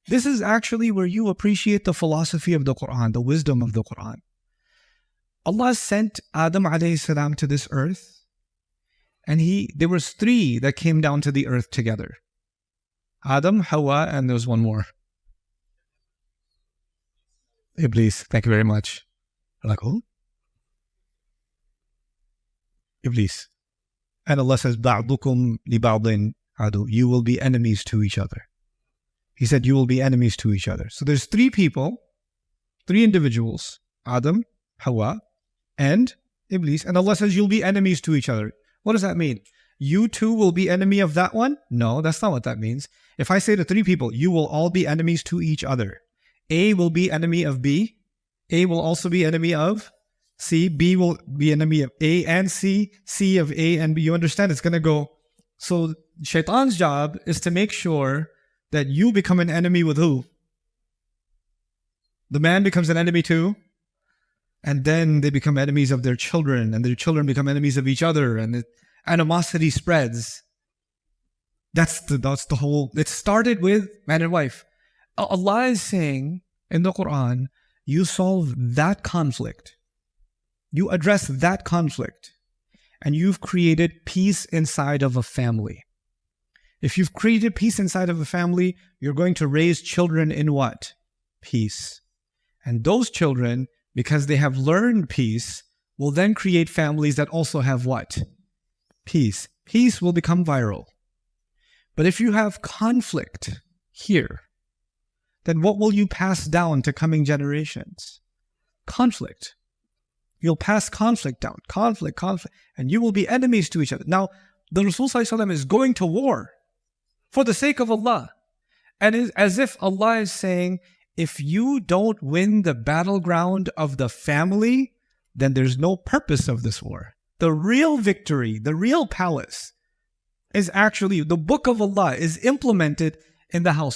This is actually where you appreciate the philosophy of the Quran, the wisdom of the Quran. Allah sent Adam alayhi salam to this earth, and there was 3 that came down to the earth together. Adam, Hawa, and there was one more. Iblis, thank you very much. Like, who? Iblis. And Allah says, بَعْضُكُمْ لِبَعْضٍ عَدُوٌّ. You will be enemies to each other. He said, you will be enemies to each other. So there's 3 people, 3 individuals, Adam, Hawa, and Iblis. And Allah says, you'll be enemies to each other. What does that mean? You too will be enemy of that one? No, that's not what that means. If I say to 3 people, you will all be enemies to each other. A will be enemy of B. A will also be enemy of C. B will be enemy of A and C. C of A and B. You understand? It's going to go. So Shaitan's job is to make sure that you become an enemy with who? The man becomes an enemy too. And then they become enemies of their children. And their children become enemies of each other. And the animosity spreads. That's the whole. It started with man and wife. Allah is saying in the Quran, you solve that conflict. You address that conflict. And you've created peace inside of a family. If you've created peace inside of a family, you're going to raise children in what? Peace. And those children, because they have learned peace, will then create families that also have what? Peace. Peace will become viral. But if you have conflict here, then what will you pass down to coming generations? Conflict. You'll pass conflict down. Conflict. And you will be enemies to each other. Now, the Rasul ﷺ is going to war for the sake of Allah. And it's as if Allah is saying, if you don't win the battleground of the family, then there's no purpose of this war. The real victory, the real palace, is actually the book of Allah is implemented in the household.